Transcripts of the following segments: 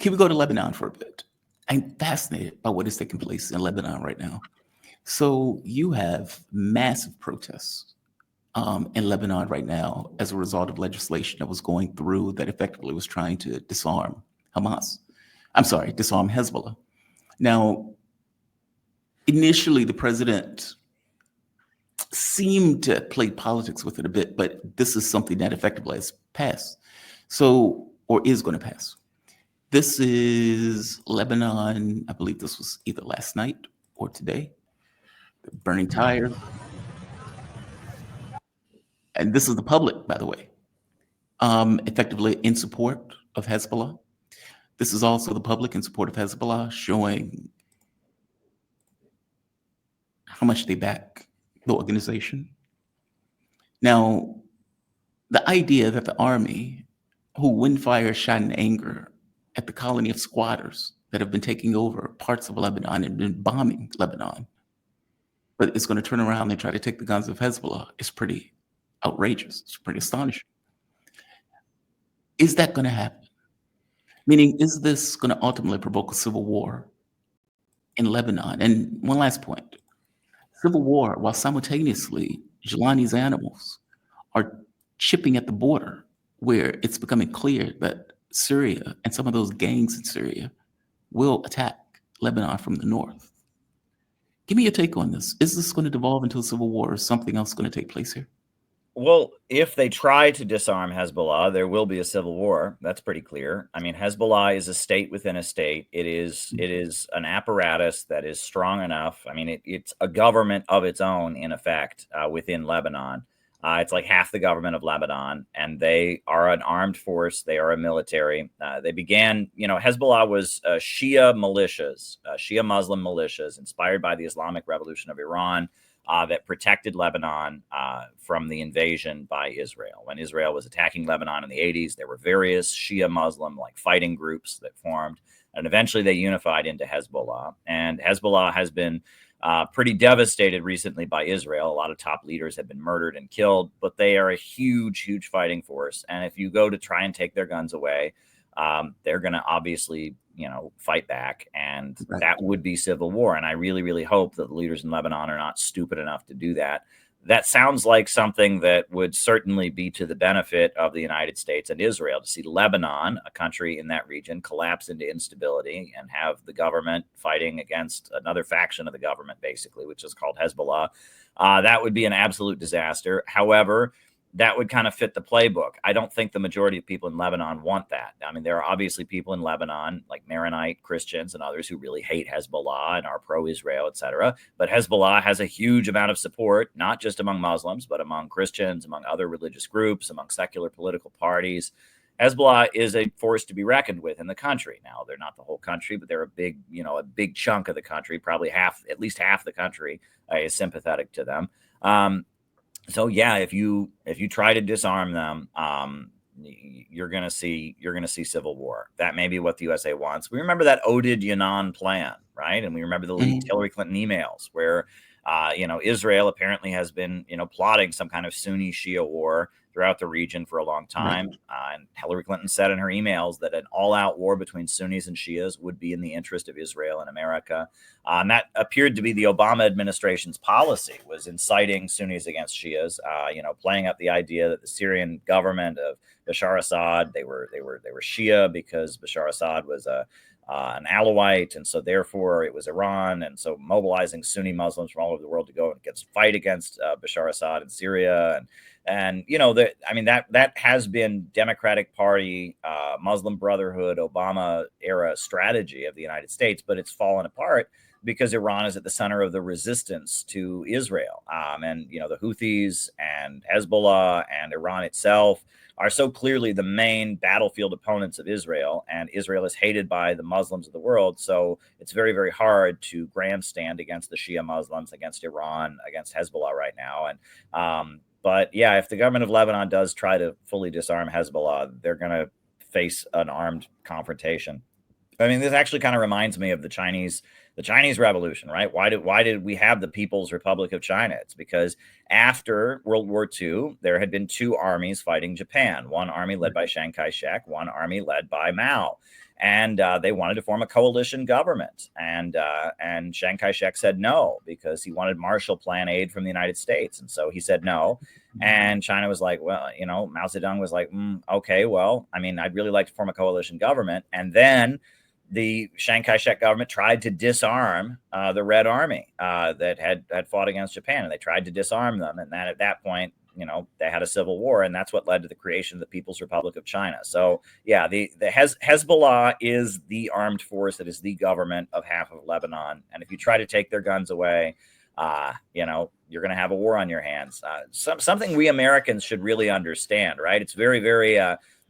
can we go to Lebanon for a bit? I'm fascinated by what is taking place in Lebanon right now. So you have massive protests in Lebanon right now as a result of legislation that was going through that effectively was trying to disarm Hamas. I'm sorry, disarm Hezbollah. Now, initially, the president seemed to play politics with it a bit, but this is something that effectively has passed. So, or is going to pass. This is Lebanon. I believe this was either last night or today. Burning tires. And this is the public, by the way, effectively in support of Hezbollah. This is also the public in support of Hezbollah, showing how much they back the organization. Now, the idea that the army, who wind fire shot in anger at the colony of squatters that have been taking over parts of Lebanon and been bombing Lebanon, but it's going to turn around and try to take the guns of Hezbollah is pretty outrageous. It's pretty astonishing. Is that going to happen? Meaning, is this going to ultimately provoke a civil war in Lebanon? And one last point, civil war, while simultaneously Jelani's animals are chipping at the border, where it's becoming clear that Syria and some of those gangs in Syria will attack Lebanon from the north. Give me your take on this. Is this going to devolve into a civil war, or something else going to take place here? Well, if they try to disarm Hezbollah, there will be a civil war. That's pretty clear. I mean, Hezbollah is a state within a state. It is an apparatus that is strong enough. I mean, it's a government of its own, in effect, within Lebanon. It's like half the government of Lebanon, and they are an armed force. They are a military. They began, Hezbollah was Shia militias, Shia Muslim militias inspired by the Islamic Revolution of Iran. That protected Lebanon from the invasion by Israel. When Israel was attacking Lebanon in the 80s, there were various Shia Muslim fighting groups that formed, and eventually they unified into Hezbollah. And Hezbollah has been pretty devastated recently by Israel. A lot of top leaders have been murdered and killed, but they are a huge, huge fighting force. And if you go to try and take their guns away, they're going to obviously fight back, and that would be civil war. And I really, really hope that the leaders in Lebanon are not stupid enough to do that. That sounds like something that would certainly be to the benefit of the United States and Israel, to see Lebanon, a country in that region, collapse into instability and have the government fighting against another faction of the government, basically, which is called Hezbollah. That would be an absolute disaster. However, that would kind of fit the playbook. I don't think the majority of people in Lebanon want that. I mean, there are obviously people in Lebanon, like Maronite Christians and others, who really hate Hezbollah and are pro-Israel, etc. But Hezbollah has a huge amount of support, not just among Muslims, but among Christians, among other religious groups, among secular political parties. Hezbollah is a force to be reckoned with in the country. Now, they're not the whole country, but they're a big chunk of the country. Probably at least half the country is sympathetic to them. So yeah, if you try to disarm them, you're gonna see civil war. That may be what the USA wants. We remember that Oded Yanan plan, right? And we remember the leaked Hillary Clinton emails where Israel apparently has been plotting some kind of Sunni Shia war throughout the region for a long time. And Hillary Clinton said in her emails that an all-out war between Sunnis and Shias would be in the interest of Israel and America. And that appeared to be the Obama administration's policy, was inciting Sunnis against Shias, playing up the idea that the Syrian government of Bashar Assad, they were Shia because Bashar Assad was an Alawite, and so therefore it was Iran, and so mobilizing Sunni Muslims from all over the world to go and fight against Bashar Assad in Syria, and that has been Democratic Party, Muslim Brotherhood, Obama era strategy of the United States, but it's fallen apart because Iran is at the center of the resistance to Israel, and the Houthis and Hezbollah and Iran itself are so clearly the main battlefield opponents of Israel, and Israel is hated by the Muslims of the world. So it's very, very hard to grandstand against the Shia Muslims, against Iran, against Hezbollah right now. And but yeah, if the government of Lebanon does try to fully disarm Hezbollah, they're going to face an armed confrontation. I mean, this actually kind of reminds me of the Chinese Revolution, right? Why did we have the People's Republic of China? It's because after World War II, there had been two armies fighting Japan. One army led by Chiang Kai-shek, one army led by Mao. and they wanted to form a coalition government. And Chiang Kai-shek said no, because he wanted Marshall Plan aid from the United States. And so he said no. And China was like, well, Mao Zedong was like, okay, well, I mean, I'd really like to form a coalition government. And then the Chiang Kai-shek government tried to disarm the Red Army that had fought against Japan, and they tried to disarm them. And then at that point, they had a civil war, and that's what led to the creation of the People's Republic of China. So yeah, the Hezbollah is the armed force that is the government of half of Lebanon. And if you try to take their guns away, you're going to have a war on your hands. Something we Americans should really understand, right? It's very, very,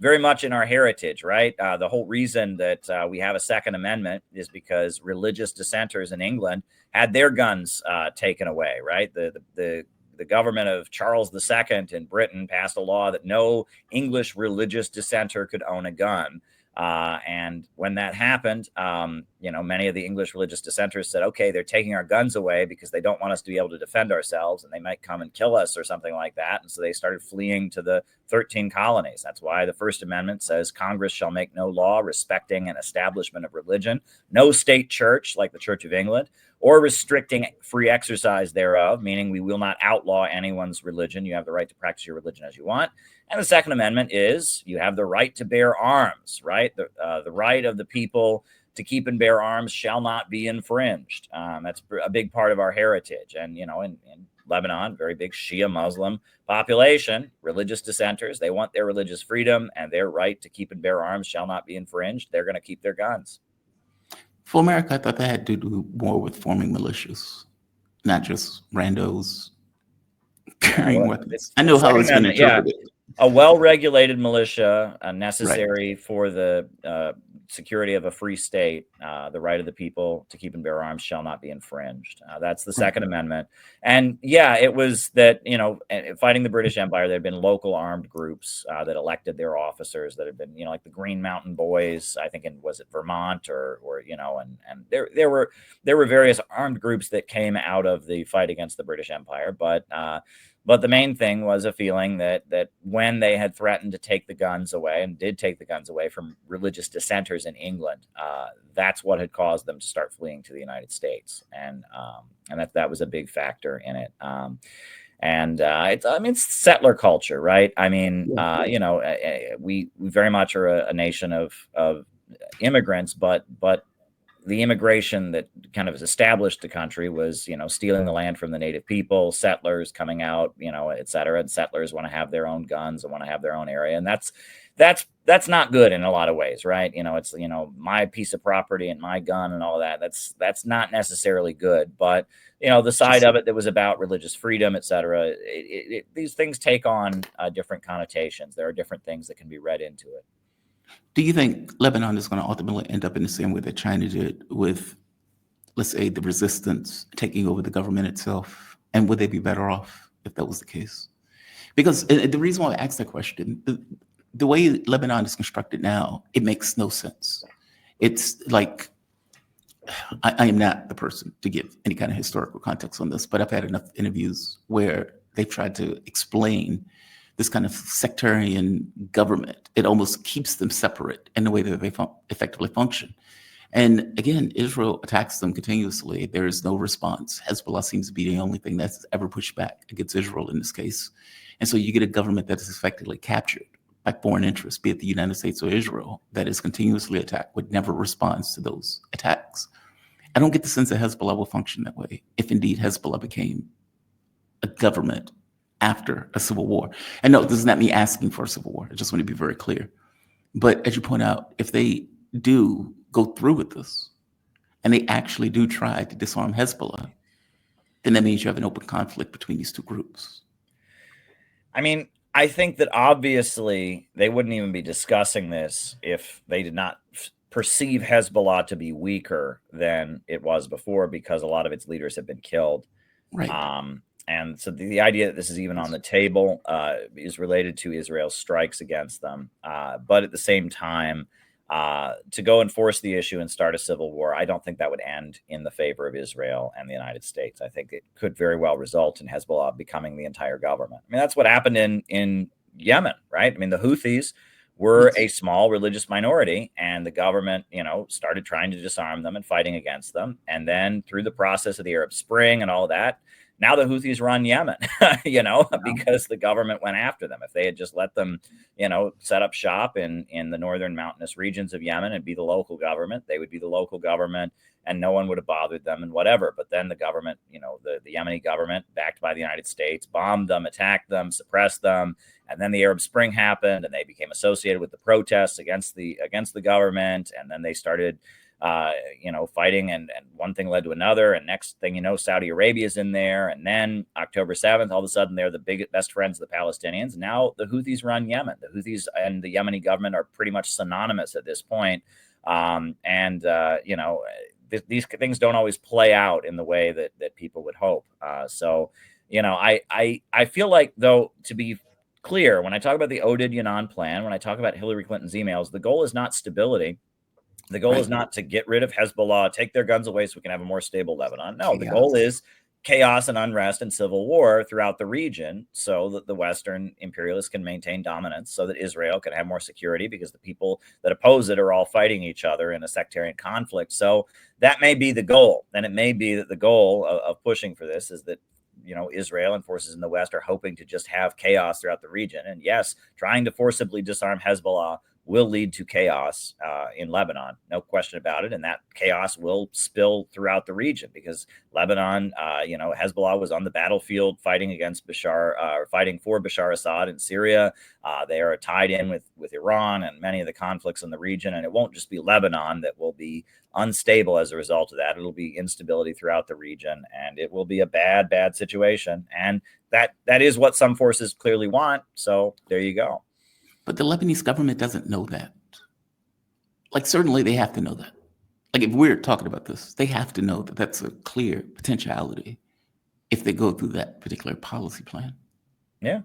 very much in our heritage, right? The whole reason that we have a Second Amendment is because religious dissenters in England had their guns taken away, right? The government of Charles II in Britain passed a law that no English religious dissenter could own a gun. And when that happened, many of the English religious dissenters said, okay, they're taking our guns away because they don't want us to be able to defend ourselves, and they might come and kill us or something like that. And so they started fleeing to the 13 colonies. That's why the First Amendment says Congress shall make no law respecting an establishment of religion, no state church like the Church of England, or restricting free exercise thereof, meaning we will not outlaw anyone's religion. You have the right to practice your religion as you want. And the Second Amendment is you have the right to bear arms, right? The right of the people to keep and bear arms shall not be infringed. That's a big part of our heritage. And, in Lebanon, very big Shia Muslim population, religious dissenters, they want their religious freedom, and their right to keep and bear arms shall not be infringed. They're going to keep their guns. For America, I thought that had to do more with forming militias, not just randos carrying weapons. I know how it's been interpreted. A well-regulated militia, necessary for the security of a free state. The right of the people to keep and bear arms shall not be infringed. That's the Second Amendment. And yeah, it was that, fighting the British Empire, there had been local armed groups that elected their officers that had been, like the Green Mountain Boys, I think, was it Vermont or and there were various armed groups that came out of the fight against the British Empire. But the main thing was a feeling that when they had threatened to take the guns away, and did take the guns away from religious dissenters in England, that's what had caused them to start fleeing to the United States, and that was a big factor in it. It's settler culture, right? I mean, we very much are a nation of immigrants, but the immigration that kind of established the country was, stealing the land from the native people, settlers coming out, et cetera. And settlers want to have their own guns and want to have their own area. And that's not good in a lot of ways, right? It's, my piece of property and my gun and all that. That's not necessarily good. But, the side of it that was about religious freedom, et cetera, these things take on different connotations. There are different things that can be read into it. Do you think Lebanon is going to ultimately end up in the same way that China did with, let's say, the resistance taking over the government itself? And would they be better off if that was the case? Because the reason why I asked that question, the way Lebanon is constructed now, it makes no sense. It's like, I am not the person to give any kind of historical context on this, but I've had enough interviews where they've tried to explain this kind of sectarian government. It almost keeps them separate in the way that they effectively function. And again, Israel attacks them continuously. There is no response. Hezbollah seems to be the only thing that's ever pushed back against Israel in this case. And so you get a government that is effectively captured by foreign interests, be it the United States or Israel, that is continuously attacked, but never responds to those attacks. I don't get the sense that Hezbollah will function that way, if indeed Hezbollah became a government after a civil war. And no, this is not me asking for a civil war. I just want to be very clear. But as you point out, if they do go through with this and they actually do try to disarm Hezbollah, then that means you have an open conflict between these two groups. I mean, I think that obviously they wouldn't even be discussing this if they did not perceive Hezbollah to be weaker than it was before, because a lot of its leaders have been killed. Right. And so the idea that this is even on the table is related to Israel's strikes against them. But at the same time, to go and force the issue and start a civil war, I don't think that would end in the favor of Israel and the United States. I think it could very well result in Hezbollah becoming the entire government. I mean, that's what happened in Yemen, right? I mean, the Houthis were Yes. a small religious minority, and the government, started trying to disarm them and fighting against them. And then through the process of the Arab Spring and all that, now the Houthis run Yemen, because the government went after them. If they had just let them, set up shop in the northern mountainous regions of Yemen and be the local government, they would be the local government, and no one would have bothered them and whatever. But then the government, the Yemeni government, backed by the United States, bombed them, attacked them, suppressed them. And then the Arab Spring happened, and they became associated with the protests against the government. And then they started, fighting, and one thing led to another. And next thing you know, Saudi Arabia's in there. And then October 7th, all of a sudden, they're the best friends of the Palestinians. Now the Houthis run Yemen. The Houthis and the Yemeni government are pretty much synonymous at this point. These things don't always play out in the way that people would hope. I feel like, though, to be clear, when I talk about the Oded Yanan plan, when I talk about Hillary Clinton's emails, the goal is not stability. The goal is not to get rid of Hezbollah, take their guns away so we can have a more stable Lebanon. No, the goal is chaos and unrest and civil war throughout the region, so that the Western imperialists can maintain dominance, so that Israel can have more security, because the people that oppose it are all fighting each other in a sectarian conflict. So that may be the goal. And it may be that the goal of pushing for this is that Israel and forces in the West are hoping to just have chaos throughout the region. And yes, trying to forcibly disarm Hezbollah will lead to chaos in Lebanon, no question about it. And that chaos will spill throughout the region, because Lebanon, Hezbollah was on the battlefield fighting for Bashar Assad in Syria. They are tied in with Iran and many of the conflicts in the region. And it won't just be Lebanon that will be unstable as a result of that. It'll be instability throughout the region, and it will be a bad, bad situation. And that is what some forces clearly want. So there you go. But the Lebanese government doesn't know that. Like, certainly they have to know that. Like, if we're talking about this, they have to know that that's a clear potentiality if they go through that particular policy plan. Yeah.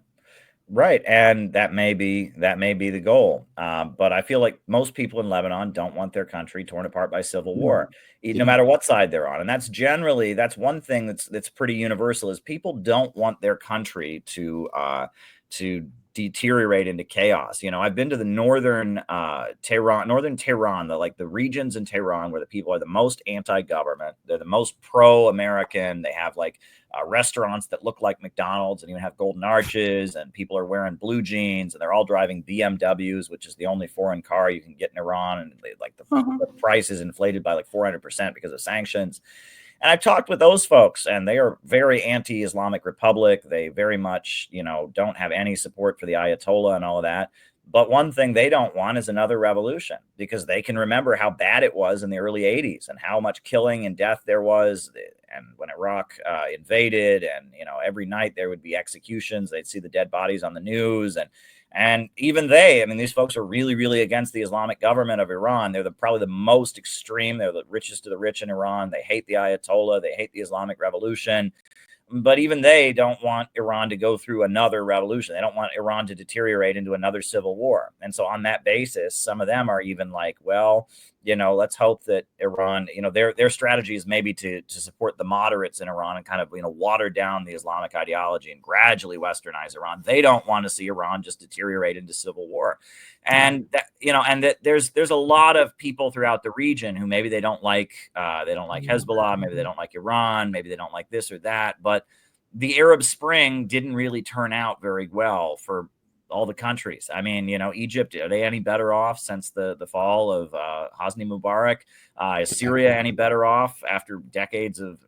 Right. And that may be the goal. But I feel like most people in Lebanon don't want their country torn apart by civil war, no matter what side they're on. And that's one thing that's pretty universal, is people don't want their country to deteriorate into chaos. I've been to the northern Tehran, the regions in Tehran where the people are the most anti-government. They're the most pro-American. They have restaurants that look like McDonald's and even have golden arches, and people are wearing blue jeans, and they're all driving BMWs, which is the only foreign car you can get in Iran. And the price is inflated by 400% because of sanctions. And I've talked with those folks, and they are very anti-Islamic Republic. They very much, don't have any support for the Ayatollah and all of that. But one thing they don't want is another revolution, because they can remember how bad it was in the early 80s and how much killing and death there was. And when Iraq invaded, and, every night there would be executions, they'd see the dead bodies on the news. And even these folks are really, really against the Islamic government of Iran. They're probably the most extreme. They're the richest of the rich in Iran. They hate the Ayatollah. They hate the Islamic Revolution. But even they don't want Iran to go through another revolution. They don't want Iran to deteriorate into another civil war. And so on that basis, some of them are even like, well, let's hope that Iran, their strategy is maybe to support the moderates in Iran and kind of, water down the Islamic ideology and gradually westernize Iran. They don't want to see Iran just deteriorate into civil war. And that, there's a lot of people throughout the region who maybe they don't like Hezbollah, maybe they don't like Iran, maybe they don't like this or that. But the Arab Spring didn't really turn out very well for all the countries. Egypt, are they any better off since the fall of Hosni Mubarak? Is Syria any better off after decades of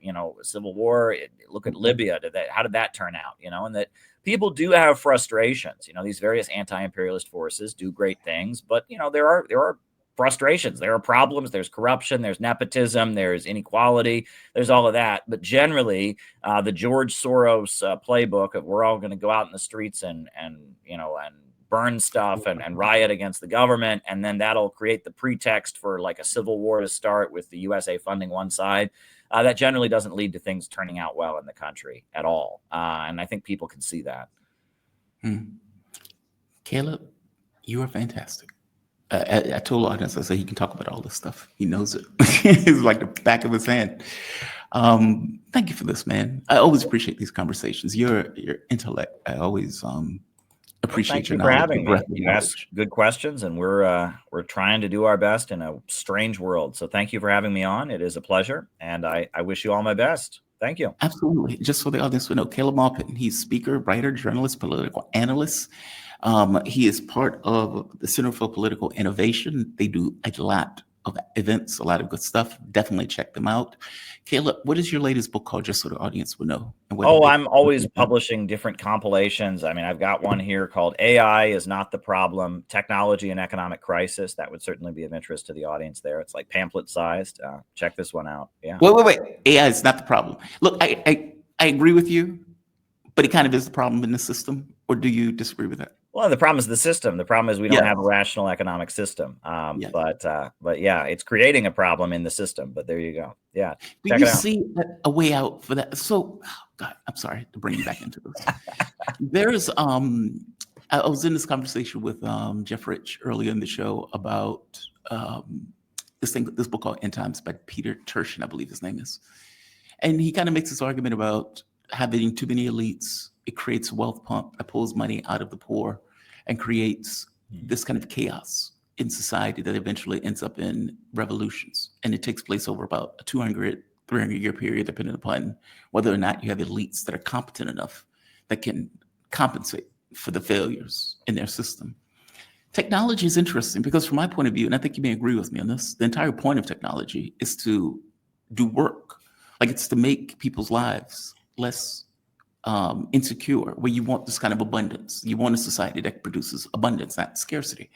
civil war? Look at Libya. How did that turn out? And that people do have frustrations. These various anti-imperialist forces do great things, but there are frustrations. There are problems. There's corruption. There's nepotism. There's inequality. There's all of that. But generally, the George Soros playbook of we're all going to go out in the streets and burn stuff and riot against the government, and then that'll create the pretext for a civil war to start with the USA funding one side. That generally doesn't lead to things turning out well in the country at all. And I think people can see that. Caleb, you are fantastic. I told audience, I said he can talk about all this stuff. He knows it. It's like the back of his hand. Thank you for this, man. I always appreciate these conversations. Your intellect, I always Well, Appreciate thank your you for knowledge, your having me. breadth of You ask knowledge. good questions, and we're trying to do our best in a strange world. So thank you for having me on. It is a pleasure, and I wish you all my best. Thank you. Absolutely. Just so the audience would know, Caleb Maupin, he's speaker, writer, journalist, political analyst. He is part of the Center for Political Innovation. They do a lot of events, a lot of good stuff. Definitely check them out. Caleb, what is your latest book called, just so the audience would know? And whether Oh, they I'm always publishing different compilations. I mean, I've got one here called AI is Not the Problem, Technology and Economic Crisis. That would certainly be of interest to the audience there. It's like pamphlet sized. Check this one out. Yeah. Wait. AI is not the problem. Look, I agree with you, but it kind of is the problem in the system. Or do you disagree with that? Well, the problem is the system. The problem is we don't have a rational economic system. Yes. But yeah, it's creating a problem in the system. But there you go. Yeah, Do check you it out. see a way out for that? So, oh God, I'm sorry to bring you back into this. There's I was in this conversation with Jeff Rich earlier in the show about this book called End Times by Peter Turchin, I believe his name is. And he kind of makes this argument about having too many elites. It creates a wealth pump that pulls money out of the poor and creates this kind of chaos in society that eventually ends up in revolutions. And it takes place over about a 200, 300-year period, depending upon whether or not you have elites that are competent enough that can compensate for the failures in their system. Technology is interesting because from my point of view, and I think you may agree with me on this, the entire point of technology is to do work. Like it's to make people's lives less insecure, where you want this kind of abundance. You want a society that produces abundance, not scarcity.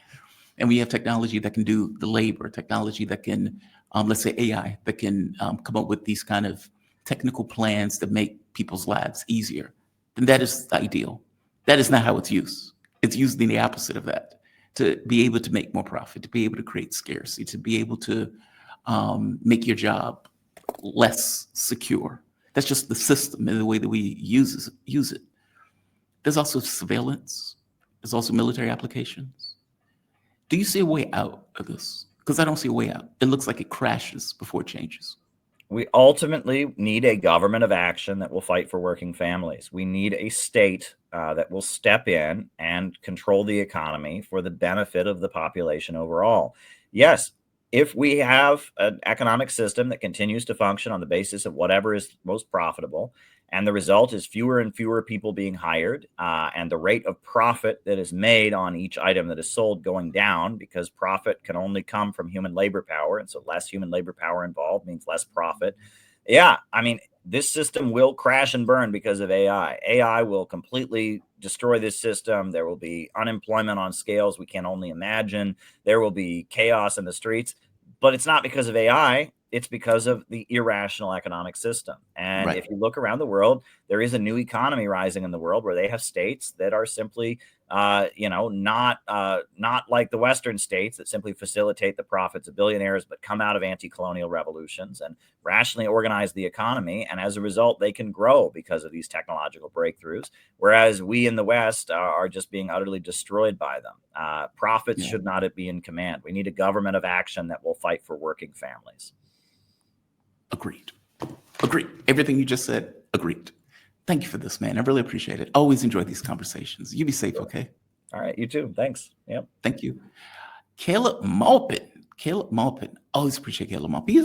And we have technology that can do the labor, technology that can, let's say AI, that can come up with these kind of technical plans that make people's lives easier. Then that is the ideal. That is not how it's used. It's used in the opposite of that, to be able to make more profit, to be able to create scarcity, to be able to make your job less secure. That's just the system and the way that we use it. There's also surveillance. There's also military applications. Do you see a way out of this? Because I don't see a way out. It looks like it crashes before it changes. We ultimately need a government of action that will fight for working families. We need a state that will step in and control the economy for the benefit of the population overall. Yes, if we have an economic system that continues to function on the basis of whatever is most profitable, and the result is fewer and fewer people being hired, and the rate of profit that is made on each item that is sold going down, because profit can only come from human labor power. And so less human labor power involved means less profit. Yeah, I mean, this system will crash and burn because of AI. AI will completely destroy this system. There will be unemployment on scales we can only imagine. There will be chaos in the streets, but it's not because of AI. It's because of the irrational economic system. And Right. if you look around the world, there is a new economy rising in the world where they have states that are simply, not like the Western states that simply facilitate the profits of billionaires, but come out of anti-colonial revolutions and rationally organize the economy. And as a result, they can grow because of these technological breakthroughs, whereas we in the West are just being utterly destroyed by them. Profits should not be in command. We need a government of action that will fight for working families. Agreed. Everything you just said, agreed. Thank you for this, man. I really appreciate it. Always enjoy these conversations. You be safe, okay? All right, you too. Thanks. Yep. Thank you. Caleb Maupin. Always appreciate Caleb Maupin. He's